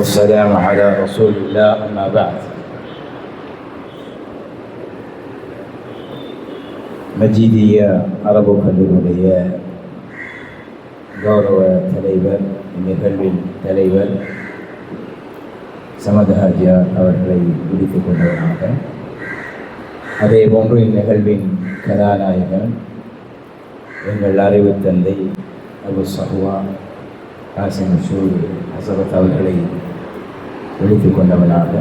والسلام على رسول الله أما بعد. மஜீதிய அரபு கல்லூரியுடைய கௌரவ தலைவர், நிகழ்வின் தலைவர் சமத் ஹாஜியார் அவர்களை விடுத்துக் கொண்டவராக, அதே போன்று இந்நிகழ்வின் கதாநாயகன் எங்கள் அறிவு தந்தை அபு சஹ்வா காசிம் ஷூர் ஹசரத் அவர்களை விடுத்துக் கொண்டவனாக,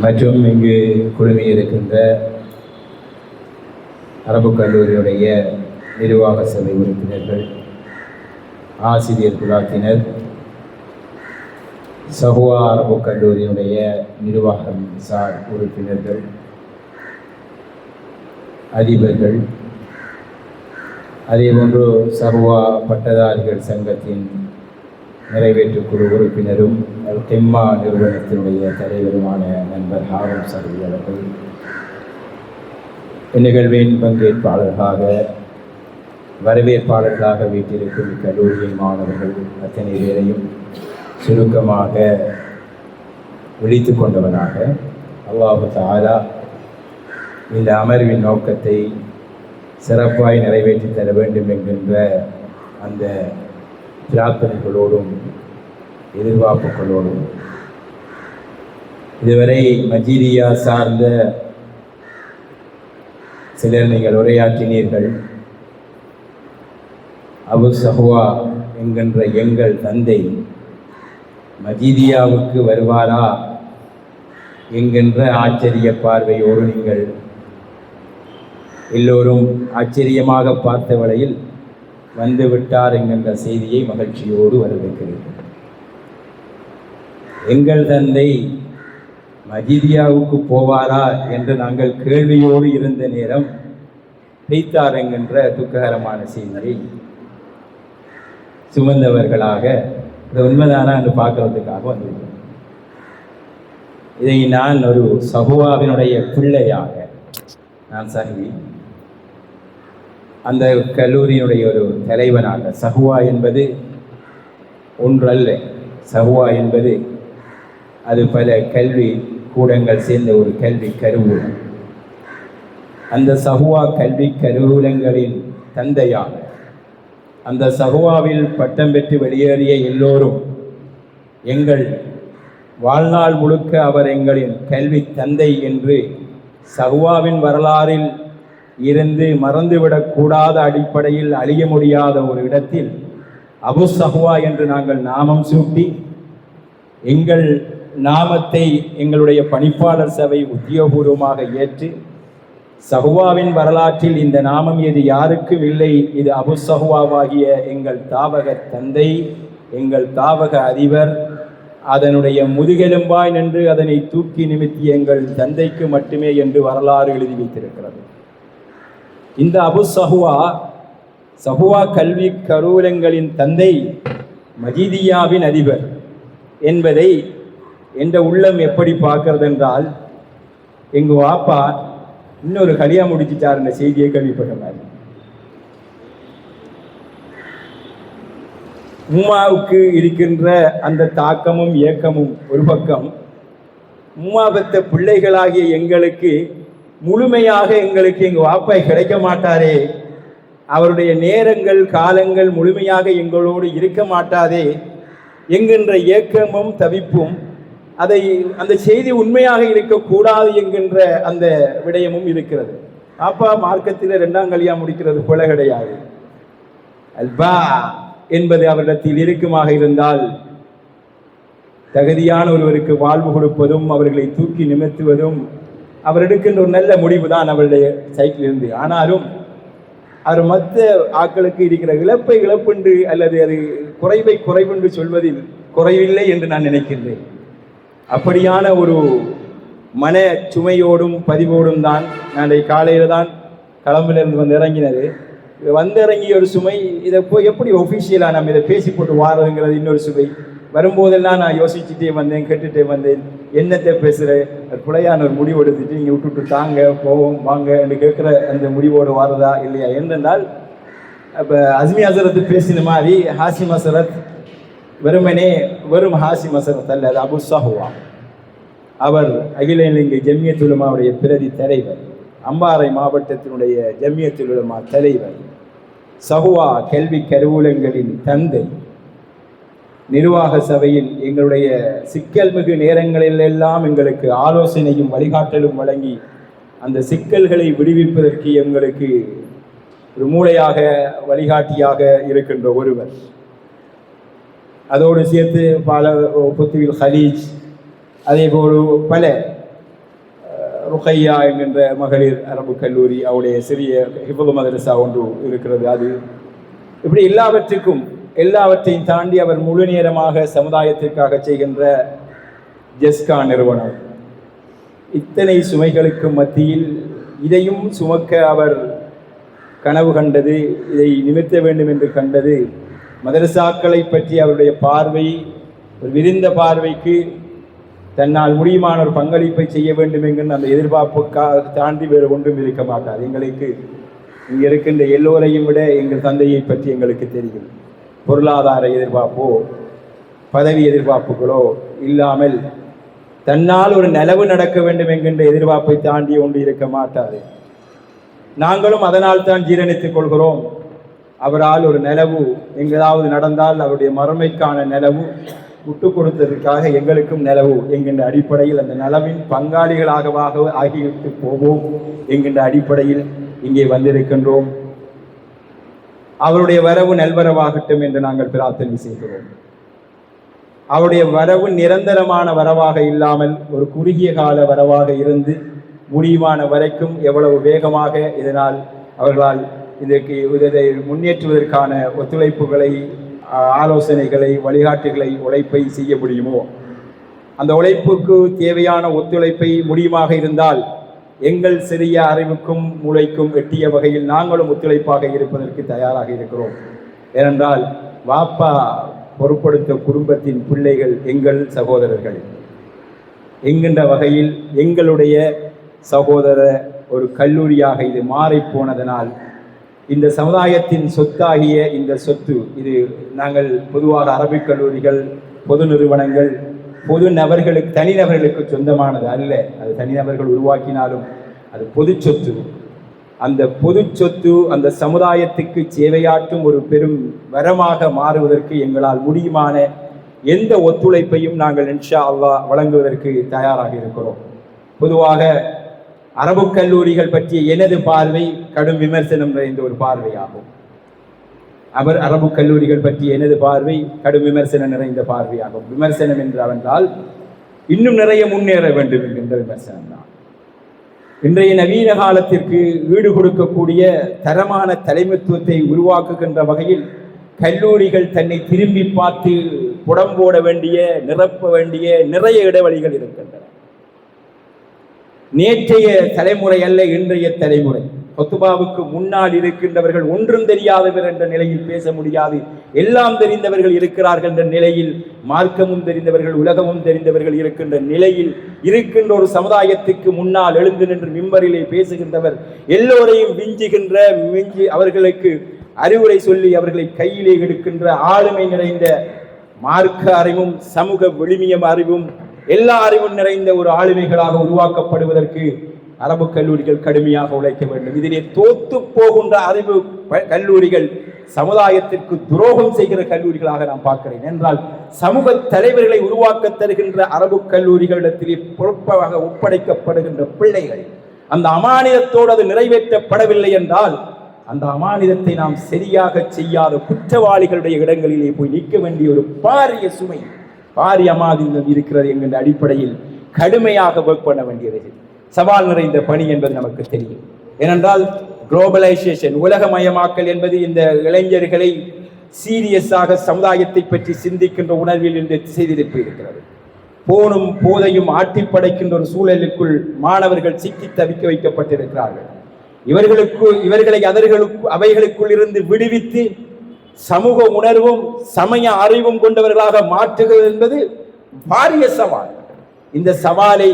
மற்றும் இங்கு குழுமியிருக்கின்ற அரபு கல்லூரியுடைய நிர்வாக சபை உறுப்பினர்கள், ஆசிரியர் குழாத்தினர், சஹ்வா அரபு கல்லூரியுடைய நிர்வாகம் சார் உறுப்பினர்கள், அதிபர்கள், அதேபோன்று சஹ்வா பட்டதாரிகள் சங்கத்தின் நிறைவேற்றுக்குழு உறுப்பினரும் தெம்மா நிறுவனத்தினுடைய தலைவருமான நண்பர் ஹாரூன் சர்வி அவர்கள், இந்நிகழ்வின் பங்கேற்பாளர்களாக வரவேற்பாளர்களாக வீட்டிற்கும் கல்லூரி மாணவர்கள் அத்தனை பேரையும் சுருக்கமாக விழித்து கொண்டவனாக, அல்லாஹு தஆலா இந்த அமர்வின் நோக்கத்தை சிறப்பாய் நிறைவேற்றி தர வேண்டும் என்கின்ற அந்த பிரார்த்தனைகளோடும் எதிர்பார்ப்புகளோடும் இதுவரை மஜீதியா சார்ந்த சிலர் நீங்கள் உரையாற்றினீர்கள். அபு சஹ்வா என்கின்ற எங்கள் தந்தை மஜீதியாவுக்கு வருவாரா என்கின்ற ஆச்சரிய பார்வையோடு நீங்கள் எல்லோரும் ஆச்சரியமாக பார்த்த வேளையில் வந்துவிட்டார் என்கின்ற செய்தியை மகிழ்ச்சியோடு வரவேற்கிறீர்கள். எங்கள் தந்தை மஜீதியாவுக்கு போவாரா என்று நாங்கள் கேள்வியோடு இருந்த நேரம் பெய்தார் என்கின்ற துக்ககரமான செய்தியை சுமந்தவர்களாக இந்த உண்மைதானா என்று பார்க்கறதுக்காக வந்திருக்கிறோம். இதை நான் ஒரு சஹ்வாவினுடைய பிள்ளையாக, நான் சஹ்வி அந்த கல்லூரியினுடைய ஒரு தலைவனாக, சஹ்வா என்பது ஒன்றல்ல, சஹ்வா என்பது அது பல கல்வி கூடங்கள் சேர்ந்த ஒரு கல்வி கருவூலம். அந்த சஹ்வா கல்வி கருவூலங்களின் தந்தையாக, அந்த சஹ்வாவில் பட்டம் பெற்று வெளியேறிய எல்லோரும் எங்கள் வாழ்நாள் முழுக்க அவர் எங்களின் கல்வி தந்தை என்று சஹ்வாவின் வரலாறில் இருந்து மறந்துவிடக்கூடாத அடிப்படையில் அழிய முடியாத ஒரு இடத்தில் அபு சஹ்வா என்று நாங்கள் நாமம் சூட்டி, எங்கள் நாமத்தை எங்களுடைய பணிப்பாளர் சபை உத்தியோகபூர்வமாக ஏற்று, சஹ்வாவின் வரலாற்றில் இந்த நாமம் இது யாருக்கும் இல்லை, இது அபு சஹ்வாவாகிய எங்கள் தாவக தந்தை, எங்கள் தாவக அதிபர், அதனுடைய முதுகெலும்பாய் நின்று அதனை தூக்கி நிமித்திய எங்கள் தந்தைக்கு மட்டுமே என்று வரலாறு எழுதி வைத்திருக்கிறது. இந்த அபு சஹ்வா, சஹ்வா கல்வி கருவூலங்களின் தந்தை, மஜீதியாவின் அதிபர் என்பதை என்ற உள்ளம் எப்படி பார்க்கிறது என்றால், எங்க வாப்பா இன்னொரு கல்யாணம் முடிச்சுட்டார் என்ற செய்தியை கேள்விப்பட்ட மாதிரி. உம்மாவுக்கு இருக்கின்ற அந்த தாக்கமும் இயக்கமும் ஒரு பக்கம், உம்மா பெற்ற பிள்ளைகளாகிய எங்களுக்கு முழுமையாக எங்களுக்கு எங்க வாப்பா கிடைக்க மாட்டாரே, அவருடைய நேரங்கள் காலங்கள் முழுமையாக எங்களோடு இருக்க மாட்டாதே என்கின்ற ஏக்கமும் தவிப்பும், அதை அந்த செய்தி உண்மையாக இருக்கக்கூடாது என்கின்ற அந்த விடயமும் இருக்கிறது. பாப்பா மார்க்கத்தில் 2ஆம் கல்யாணம் முடிக்கிறது போல கிடையாது. அல்பா என்பது அவரிடத்தில் இருக்குமாக இருந்தால், தகுதியான ஒருவருக்கு வாழ்வு கொடுப்பதும் அவர்களை தூக்கி நிமித்துவதும் அவர் எடுக்கின்ற ஒரு நல்ல முடிவு தான் அவருடைய சைக்கிள் இருந்து. ஆனாலும் அவர் மற்ற ஆட்களுக்கு இருக்கிற இழப்பை இழப்புண்டு அல்லது அது குறைவை குறைவென்று சொல்வதில் குறைவில்லை என்று நான் நினைக்கின்றேன். அப்படியான ஒரு மன சுமையோடும் பதிவோடும் தான் நான் காலையில் தான் களம்பிலிருந்து வந்து இறங்கினது. வந்து இறங்கிய ஒரு சுமை, இதை போய் எப்படி ஒஃபிஷியலாக நம்ம இதை பேசி போட்டு வாரதுங்கிறது இன்னொரு சுமை. வரும்போதெல்லாம் நான் யோசிச்சுட்டே வந்தேன், கேட்டுகிட்டே வந்தேன், என்னத்தை பேசுகிறேன், பிள்ளையான ஒரு முடிவு எடுத்துட்டு நீங்கள் விட்டுட்டு தாங்க போவோம் வாங்க என்று கேட்குற அந்த முடிவோடு வாரதா இல்லையா என்றால், அப்போ அஸ்மி ஹசரத்து பேசின மாதிரி ஹாசிம் ஹசரத் வெறும் ஹாசி மசரத் அல்ல, அது அபு சஹுவா. அவர் அகில இலங்கை ஜம்மியத்துல் உலமாவுடைய பிரதி தலைவர், அம்பாறை மாவட்டத்தினுடைய ஜம்மியத்துல் உலமா தலைவர், சஹுவா கல்வி கருவூலங்களின் தந்தை, நிர்வாக சபையில் எங்களுடைய சிக்கல் மிகு நேரங்களில் எல்லாம் எங்களுக்கு ஆலோசனையும் வழிகாட்டலும் வழங்கி அந்த சிக்கல்களை விடுவிப்பதற்கு எங்களுக்கு ஒரு மூளையாக வழிகாட்டியாக இருக்கின்ற ஒருவர். அதோடு சேர்த்து பல புத்துவில் ஹலீஜ், அதே போல் பல ருக்கையா என்கின்ற மகளிர் அரபு கல்லூரி, அவருடைய சிறிய ஹிஃபுல் மதரசா ஒன்று இருக்கிறது. அது இப்படி எல்லாவற்றையும் தாண்டி அவர் முழு நேரமாக சமுதாயத்திற்காக செய்கின்ற ஜெஸ்கா நிறுவனம். இத்தனை சுமைகளுக்கு மத்தியில் இதையும் சுமக்க அவர் கனவு கண்டது, இதை நிமிர்த்த வேண்டும் என்று கண்டது, மதரசாக்களை பற்றி அவருடைய பார்வை ஒரு விரிந்த பார்வைக்கு தன்னால் முடியுமான ஒரு பங்களிப்பை செய்ய வேண்டும் என்கிற அந்த எதிர்பார்ப்புக்காக தாண்டி வேறு ஒன்றும் இருக்க மாட்டார். எங்களுக்கு இங்கே இருக்கின்ற எல்லோரையும் விட எங்கள் தந்தையை பற்றி எங்களுக்கு தெரியும். பொருளாதார எதிர்பார்ப்போ பதவி எதிர்பார்ப்புகளோ இல்லாமல் தன்னால் ஒரு நலவு நடக்க வேண்டும் என்கின்ற எதிர்பார்ப்பை தாண்டி ஒன்று இருக்க மாட்டாது. நாங்களும் அதனால் தான் ஜீரணித்துக் கொள்கிறோம். அவரால் ஒரு நிலவு எங்கேயாவது நடந்தால் அவருடைய மறுமைக்கான நிலவு விட்டு கொடுத்ததற்காக எங்களுக்கும் நிலவு என்கின்ற அடிப்படையில் அந்த நலவின் பங்காளிகளாக ஆகிவிட்டு போவோம் என்கின்ற அடிப்படையில் இங்கே வந்திருக்கின்றோம். அவருடைய வரவு நல்வரவாகட்டும் என்று நாங்கள் பிரார்த்தனை செய்கிறோம். அவருடைய வரவு நிரந்தரமான வரவாக இல்லாமல் ஒரு குறுகிய கால வரவாக இருந்து முடிவான வரைக்கும் எவ்வளவு வேகமாக இதனால் அவர்களால் இதை முன்னேற்றுவதற்கான ஒத்துழைப்புகளை, ஆலோசனைகளை, வழிகாட்டுகளை, உழைப்பை செய்ய முடியுமோ அந்த உழைப்புக்கு தேவையான ஒத்துழைப்பை முடியுமாக இருந்தால் எங்கள் சிறிய அறிவுக்கும் மூளைக்கும் எட்டிய வகையில் நாங்களும் ஒத்துழைப்பாக இருப்பதற்கு தயாராக இருக்கிறோம். ஏனென்றால் வாப்பா பொறுப்படுத்த குடும்பத்தின் பிள்ளைகள் எங்கள் சகோதரர்கள் என்கின்ற வகையில் எங்களுடைய சகோதர ஒரு கல்லூரியாக இது மாறிப்போனதனால் இந்த சமுதாயத்தின் சொத்தாகிய இந்த சொத்து, இது நாங்கள் பொதுவாக அரபிக் கல்லூரிகள், பொது நிறுவனங்கள், பொது நபர்களுக்கு, தனிநபர்களுக்கு சொந்தமானது அல்ல. அது தனிநபர்கள் உருவாக்கினாலும் அது பொது சொத்து. அந்த பொது சொத்து அந்த சமுதாயத்துக்கு சேவையாற்றும் ஒரு பெரும் வரமாக மாறுவதற்கு எங்களால் முடியுமான எந்த ஒத்துழைப்பையும் நாங்கள் இன்ஷா அல்லாஹ் வழங்குவதற்கு தயாராக இருக்கிறோம். பொதுவாக அரபு கல்லூரிகள் பற்றிய எனது பார்வை கடும் விமர்சனம் நிறைந்த ஒரு பார்வையாகும். அரபு கல்லூரிகள் பற்றிய எனது பார்வை கடும் விமர்சனம் நிறைந்த பார்வையாகும். விமர்சனம் என்றால் இன்னும் நிறைய முன்னேற வேண்டும் என்கின்ற விமர்சனம் தான். இன்றைய நவீன காலத்திற்கு ஈடு கொடுக்கக்கூடிய தரமான தலைமைத்துவத்தை உருவாக்குகின்ற வகையில் கல்லூரிகள் தன்னை திரும்பி பார்த்து புடம்போட வேண்டிய, நிரப்ப வேண்டிய நிறைய இடைவெளிகள் இருக்கின்றன. நேற்றைய தலைமுறை அல்ல இன்றைய தலைமுறை. கொத்துபாவுக்கு முன்னால் இருக்கின்றவர்கள் ஒன்றும் தெரியாதவர் என்ற நிலையில் பேச முடியாது. எல்லாம் தெரிந்தவர்கள் இருக்கிறார்கள் என்ற நிலையில், மார்க்கமும் தெரிந்தவர்கள், உலகமும் தெரிந்தவர்கள் இருக்கின்ற நிலையில் இருக்கின்ற ஒரு சமுதாயத்துக்கு முன்னால் எழுந்து நின்று மிம்பரிலே பேசுகின்றவர் எல்லோரையும் மிஞ்சி அவர்களுக்கு அறிவுரை சொல்லி அவர்களை கையிலே எடுக்கின்ற ஆளுமை நிறைந்த மார்க்க அறிவும் சமூக விழுமியம் அறிவும் எல்லா அறிவும் நிறைந்த ஒரு ஆளுமைகளாக உருவாக்கப்படுவதற்கு அரபு கல்லூரிகள் கடுமையாக உழைக்க வேண்டும். இதிலே தோத்து போகின்ற அறிவு கல்லூரிகள் சமுதாயத்திற்கு துரோகம் செய்கிற கல்லூரிகளாக நான் பார்க்கிறேன். என்றால் சமூக தலைவர்களை உருவாக்க தருகின்ற அரபு கல்லூரிகளிடத்திலே பொறுப்பாக ஒப்படைக்கப்படுகின்ற பிள்ளைகள் அந்த அமானிதத்தோடு அது நிறைவேற்றப்படவில்லை என்றால் அந்த அமானிதத்தை நாம் சரியாக செய்யாத குற்றவாளிகளுடைய இடங்களிலே போய் நிற்க வேண்டிய ஒரு பாரிய சுமை, பாரிய அமானிதம் இருக்கிறது என்கின்ற அடிப்படையில் கடுமையாக ஒர்க் பண்ண வேண்டியது சவால் நிறைந்த பணி என்பது நமக்கு தெரியும். ஏனென்றால் குளோபலைசேஷன், உலகமயமாக்கல் என்பது இந்த இளைஞர்களை சீரியஸாக சமுதாயத்தை பற்றி சிந்திக்கின்ற உணர்வில் இருந்து திசை திருப்பி இருக்கிறது. போனும் போதையும் ஆட்டி படைக்கின்ற ஒரு சூழலுக்குள் மாணவர்கள் சிக்கி தவிக்க வைக்கப்பட்டிருக்கிறார்கள். இவர்களை அவைகளுக்குள் இருந்து விடுவித்து சமூக உணர்வும் சமய அறிவும் கொண்டவர்களாக மாற்றுகிறது என்பது பாரிய சவால். இந்த சவாலை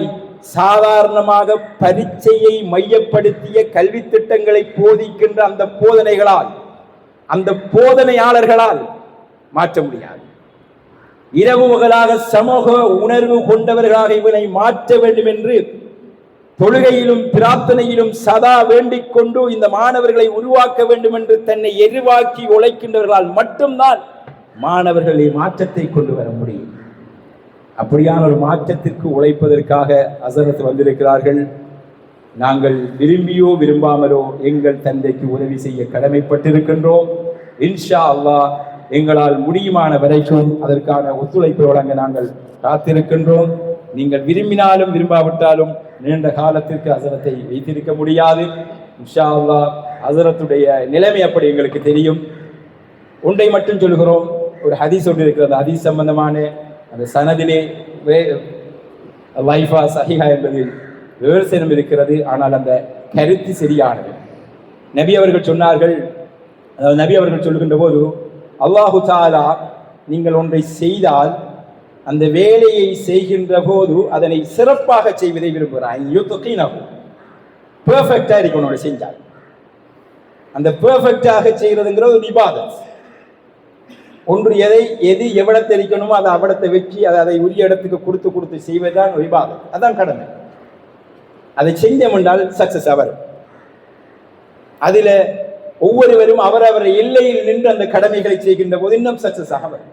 சாதாரணமாக பரீட்சையை மையப்படுத்திய கல்வி திட்டங்களை போதிக்கின்ற அந்த போதனைகளால், அந்த போதனையாளர்களால் மாற்ற முடியாது. இரவு பகலாக சமூக உணர்வு கொண்டவர்களாக இவனை மாற்ற வேண்டும் என்று தொழுகையிலும் பிரார்த்தனையிலும் சதா வேண்டிக் கொண்டு இந்த மாணவர்களை உருவாக்க வேண்டும் என்று தன்னை எரிவாக்கி உழைக்கின்றவர்களால் மட்டும்தான் மாணவர்களை மாற்றத்தை கொண்டு வர முடியும். அப்படியான ஒரு மாற்றத்திற்கு உழைப்பதற்காக ஹஸரத் வந்திருக்கிறார்கள். நாங்கள் விரும்பியோ விரும்பாமலோ எங்கள் தந்தைக்கு உதவி செய்ய கடமைப்பட்டிருக்கின்றோம். இன்ஷா அல்லாஹ் எங்களால் முடியுமான வரைக்கும் அதற்கான ஒத்துழைப்பை வழங்க நாங்கள் காத்திருக்கின்றோம். நீங்கள் விரும்பினாலும் விரும்பாவிட்டாலும் நீண்ட காலத்திற்கு ஹஸரத்தை வைத்திருக்க முடியாது. இன்ஷா அல்லாஹ் ஹஸரத்துடைய நிலைமை அப்படி எங்களுக்கு தெரியும். ஒன்றை மட்டும் சொல்கிறோம், ஒரு ஹதீஸ் ஒன்று இருக்கிறது. ஹதீஸ் சம்பந்தமான அந்த சனதிலே லைஃபா சஹீஹா என்பதில் விமர்சனம் இருக்கிறது. ஆனால் அந்த கருத்து சரியானது. நபி அவர்கள் சொன்னார்கள், நபி அவர்கள் சொல்கின்ற போது, அல்லாஹு தஆலா நீங்கள் ஒன்றை செய்தால் அந்த வேலையை செய்கின்ற போது அதனை சிறப்பாக செய்வதை விரும்புகிறான். பெர்ஃபெக்டா இருக்கணும் செஞ்சால். அந்த பெர்ஃபெக்டாக செய்யறதுங்கிற ஒரு இபாதத். ஒன்று எது எவ்வளத்தை இருக்கணுமோ அதை அவ்வளத்தை வச்சு அதை உரிய இடத்துக்கு கொடுத்து செய்வதுதான் ஒரு இபாதத். அதான் கடமை. அதை செஞ்சோம் என்றால் சக்சஸ் அவர். அதுல ஒவ்வொருவரும் அவரவர் எல்லையில் நின்று அந்த கடமைகளை செய்கின்ற போது இன்னும் சக்சஸ் ஆகும்.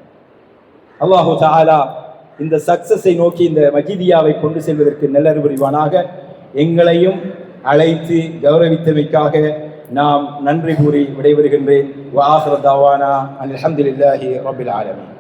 அல்லாஹு தஆலா இந்த சக்சஸை நோக்கி இந்த மஜீதியாவை கொண்டு செல்வதற்கு நல்லறிவு புரிவானாக. எங்களையும் அழைத்து கௌரவித்தமைக்காக நாம் நன்றி கூறி விடைபெறுகின்றேன். வ ஆகிரு தஅவானா அல்ஹம்துலில்லாஹி ரப்பில் ஆலமீன்.